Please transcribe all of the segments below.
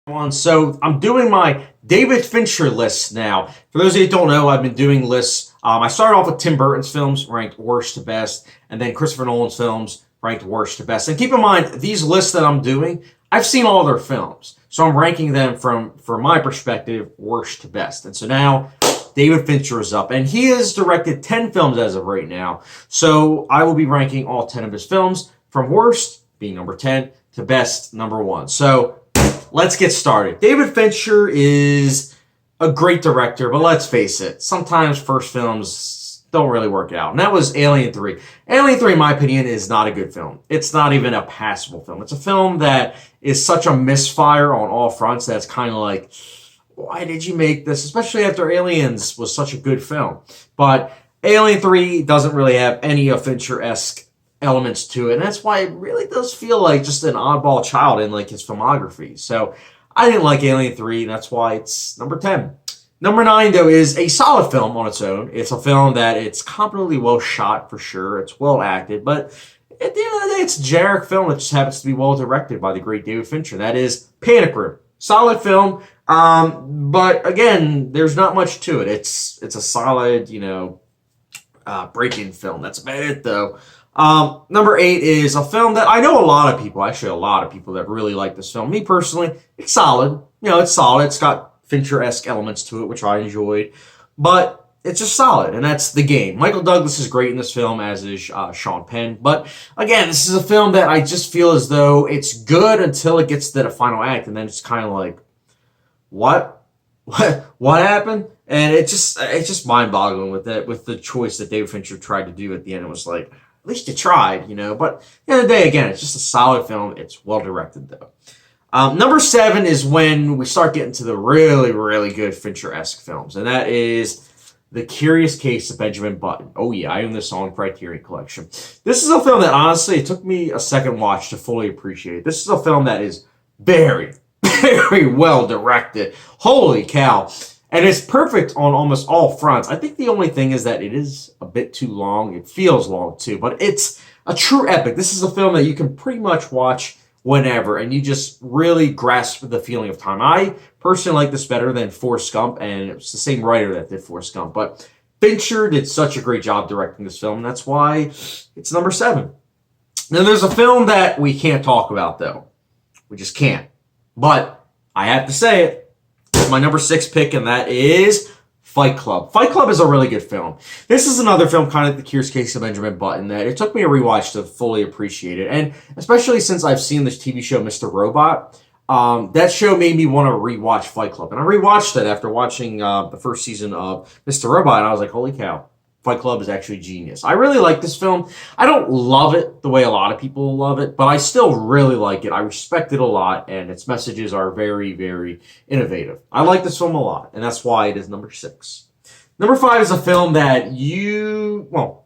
So I'm doing my David Fincher list now. For those of you who don't know, I've been doing lists. I started off with Tim Burton's films, ranked worst to best, and then Christopher Nolan's films, ranked worst to best. And keep in mind, these lists that I'm doing, I've seen all their films. So I'm ranking them from my perspective, worst to best. And so now David Fincher is up, and he has directed 10 films as of right now. So I will be ranking all 10 of his films from worst, being number 10, to best, number 1. So let's get started. David Fincher is a great director, but let's face it, sometimes first films don't really work out. And that was Alien 3. Alien 3, in my opinion, is not a good film. It's not even a passable film. It's a film that is such a misfire on all fronts that it's kind of like, why did you make this? Especially after Aliens was such a good film. But Alien 3 doesn't really have any of Fincher-esque elements to it, and that's why it really does feel like just an oddball child in like his filmography. So I didn't like Alien 3, and that's why it's number 10. Number 9, though, is a solid film on its own. It's a film that it's competently well shot for sure. It's well acted, but at the end of the day, it's a generic film that just happens to be well directed by the great David Fincher. That is Panic Room. Solid film, but again, there's not much to it. It's a solid, break-in film. That's about it, though. Number 8 is a film that I know a lot of people that really like this film. Me personally, it's solid. It's solid. It's got Fincher-esque elements to it, which I enjoyed. But it's just solid, and that's The Game. Michael Douglas is great in this film, as is Sean Penn. But again, this is a film that I just feel as though it's good until it gets to the final act, and then it's kind of like, what happened? And it's just mind-boggling with the choice that David Fincher tried to do at the end. It was like, at least you tried, But at the end of the day, again, it's just a solid film. It's well directed, though. Number 7 is when we start getting to the really, really good Fincher-esque films, and that is The Curious Case of Benjamin Button. Oh yeah, I own this on Criterion Collection. This is a film that, honestly, it took me a second watch to fully appreciate. This is a film that is very, very well directed. Holy cow. And it's perfect on almost all fronts. I think the only thing is that it is a bit too long. It feels long, too. But it's a true epic. This is a film that you can pretty much watch whenever, and you just really grasp the feeling of time. I personally like this better than Forrest Gump, and it's the same writer that did Forrest Gump. But Fincher did such a great job directing this film, and that's why it's number 7. Then there's a film that we can't talk about, though. We just can't. But I have to say it. My number 6 pick, and that is Fight Club. Fight Club is a really good film. This is another film, kind of The Curious Case of Benjamin Button, that it took me a rewatch to fully appreciate it. And especially since I've seen this TV show, Mr. Robot, that show made me want to rewatch Fight Club. And I rewatched it after watching the first season of Mr. Robot, and I was like, holy cow. Fight Club is actually genius. I really like this film. I don't love it the way a lot of people love it, but I still really like it. I respect it a lot, and its messages are very, very innovative. I like this film a lot, and that's why it is number 6. Number 5 is a film that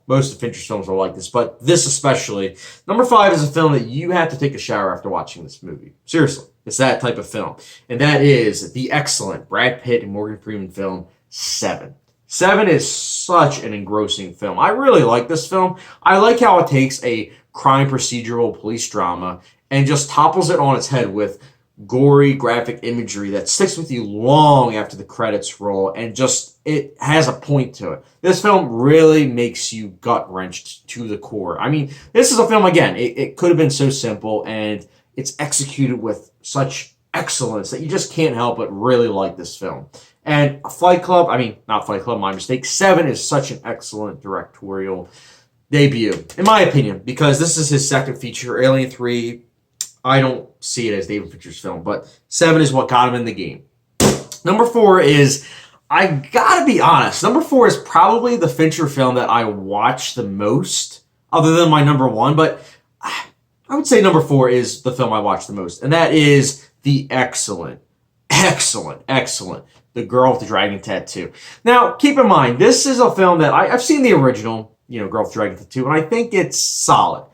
most of Fincher's films are like this, but this especially. Number 5 is a film that you have to take a shower after watching this movie. Seriously, it's that type of film. And that is the excellent Brad Pitt and Morgan Freeman film, 7. 7 is such an engrossing film. I really like this film. I like how it takes a crime procedural police drama and just topples it on its head with gory graphic imagery that sticks with you long after the credits roll, and just it has a point to it. This film really makes you gut-wrenched to the core. I mean, this is a film, again, it could have been so simple, and it's executed with such excellence that you just can't help but really like this film. And not Fight Club, my mistake. 7 is such an excellent directorial debut, in my opinion, because this is his second feature. Alien 3, I don't see it as David Fincher's film, but 7 is what got him in the game. Number 4 is, I gotta be honest, number 4 is probably the Fincher film that I watch the most, other than my number 1, but I would say number 4 is the film I watch the most, and that is the excellent The Girl with the Dragon Tattoo. Now, keep in mind, this is a film that I've seen the original, Girl with the Dragon Tattoo, and I think it's solid.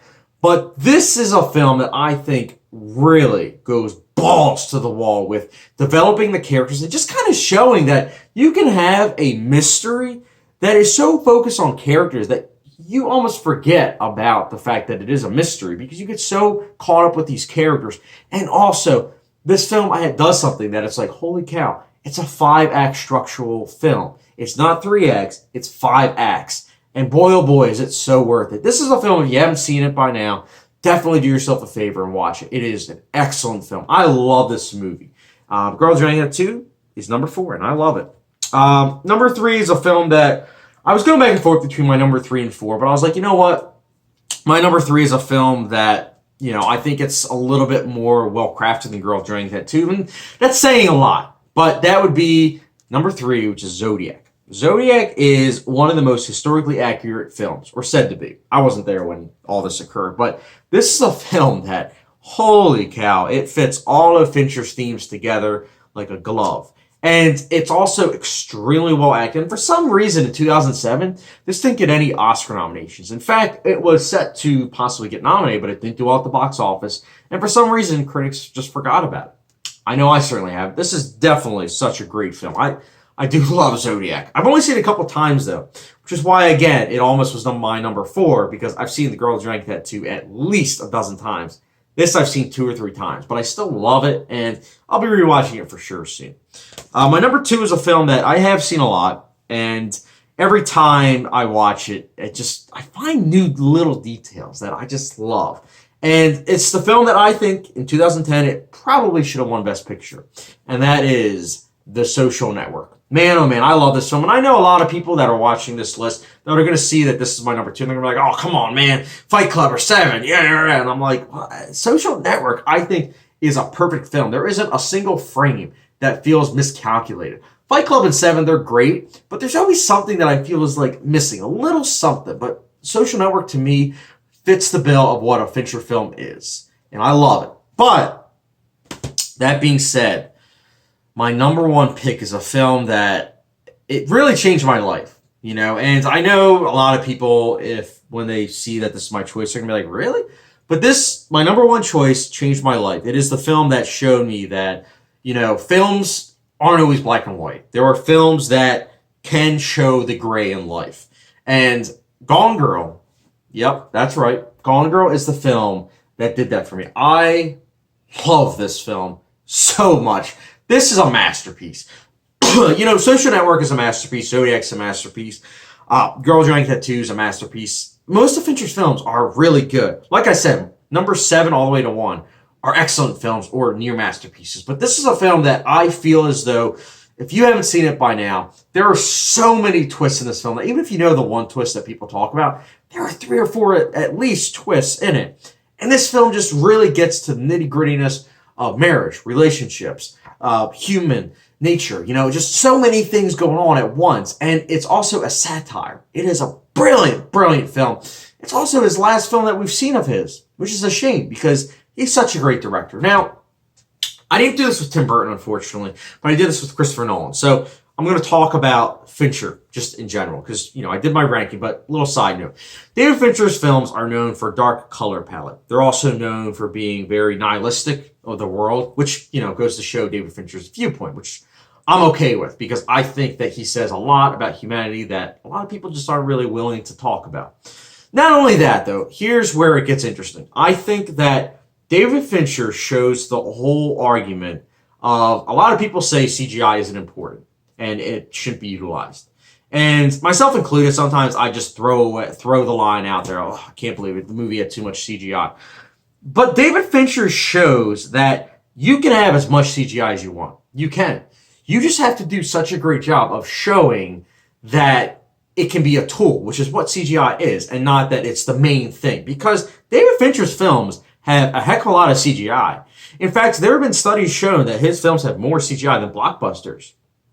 But this is a film that I think really goes balls to the wall with developing the characters and just kind of showing that you can have a mystery that is so focused on characters that you almost forget about the fact that it is a mystery because you get so caught up with these characters. And also, this film does something that it's like, holy cow, it's a 5-act structural film. It's not 3 acts, it's 5 acts. And boy, oh boy, is it so worth it. This is a film, if you haven't seen it by now, definitely do yourself a favor and watch it. It is an excellent film. I love this movie. Girls Running At 2 is number 4, and I love it. Number 3 is a film that I was going back and forth between my number 3 and 4, but I was like, you know what? My number 3 is a film that, I think it's a little bit more well-crafted than Girls Running At 2, and that's saying a lot. But that would be number 3, which is Zodiac. Zodiac is one of the most historically accurate films, or said to be. I wasn't there when all this occurred, but this is a film that, holy cow, it fits all of Fincher's themes together like a glove. And it's also extremely well acted. And for some reason, in 2007, this didn't get any Oscar nominations. In fact, it was set to possibly get nominated, but it didn't do well at the box office. And for some reason, critics just forgot about it. I know I certainly have. This is definitely such a great film. I do love Zodiac. I've only seen it a couple times, though, which is why, again, it almost was my number 4, because I've seen The Girls Drank That Too at least a dozen times. This I've seen 2 or 3 times, but I still love it, and I'll be rewatching it for sure soon. My number 2 is a film that I have seen a lot, and every time I watch it, I find new little details that I just love. And it's the film that I think, in 2010, it probably should have won Best Picture, and that is The Social Network. Man, oh man, I love this film. And I know a lot of people that are watching this list that are going to see that this is my number 2. And they're going to be like, oh, come on, man. Fight Club or 7. Yeah. And I'm like, well, Social Network, I think, is a perfect film. There isn't a single frame that feels miscalculated. Fight Club and 7, they're great. But there's always something that I feel is like missing. A little something. But Social Network, to me, fits the bill of what a Fincher film is. And I love it. But that being said, my number 1 pick is a film that it really changed my life, and I know a lot of people, when they see that this is my choice, they're gonna be like, really? But my number 1 choice changed my life. It is the film that showed me that, films aren't always black and white. There are films that can show the gray in life. And Gone Girl, yep, that's right. Gone Girl is the film that did that for me. I love this film so much. This is a masterpiece. Social Network is a masterpiece. Zodiac's a masterpiece. Girls Drank That Too is a masterpiece. Most of Fincher's films are really good. Like I said, number 7 all the way to 1 are excellent films or near masterpieces. But this is a film that I feel as though, if you haven't seen it by now, there are so many twists in this film that even if you know the one twist that people talk about, there are 3 or 4 at least twists in it. And this film just really gets to the nitty-grittiness of marriage, relationships, human nature, just so many things going on at once. And it's also a satire. It is a brilliant, brilliant film. It's also his last film that we've seen of his, which is a shame because he's such a great director. Now, I didn't do this with Tim Burton, unfortunately, but I did this with Christopher Nolan. So I'm going to talk about Fincher just in general because, I did my ranking, but little side note. David Fincher's films are known for dark color palette. They're also known for being very nihilistic of the world, which, goes to show David Fincher's viewpoint, which I'm okay with because I think that he says a lot about humanity that a lot of people just aren't really willing to talk about. Not only that, though, here's where it gets interesting. I think that David Fincher shows the whole argument of a lot of people say CGI isn't important and it shouldn't be utilized. And myself included, sometimes I just throw the line out there. Oh, I can't believe it. The movie had too much CGI. But David Fincher shows that you can have as much CGI as you want. You can. You just have to do such a great job of showing that it can be a tool, which is what CGI is, and not that it's the main thing. Because David Fincher's films have a heck of a lot of CGI. In fact, there have been studies showing that his films have more CGI than blockbusters.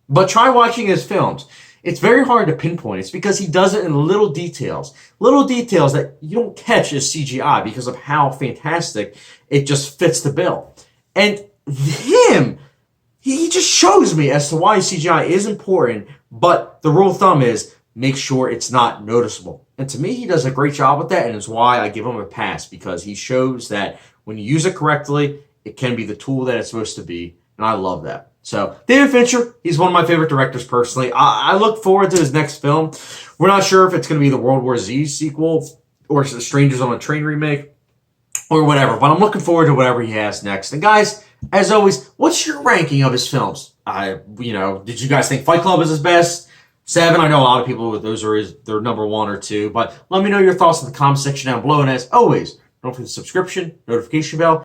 But try watching his films. It's very hard to pinpoint. It's because he does it in little details that you don't catch as CGI because of how fantastic it just fits the bill. And he just shows me as to why CGI is important, but the rule of thumb is make sure it's not noticeable. And to me, he does a great job with that, and it's why I give him a pass, because he shows that when you use it correctly, it can be the tool that it's supposed to be, and I love that. So, David Fincher, he's one of my favorite directors personally. I look forward to his next film. We're not sure if it's going to be the World War Z sequel or Strangers on a Train remake or whatever, but I'm looking forward to whatever he has next. And guys, As always, what's your ranking of his films? Did you guys think Fight Club is his best? 7. I know a lot of people with those are their number 1 or 2, but let me know your thoughts in the comment section down below. And as always, don't forget the subscription, notification bell,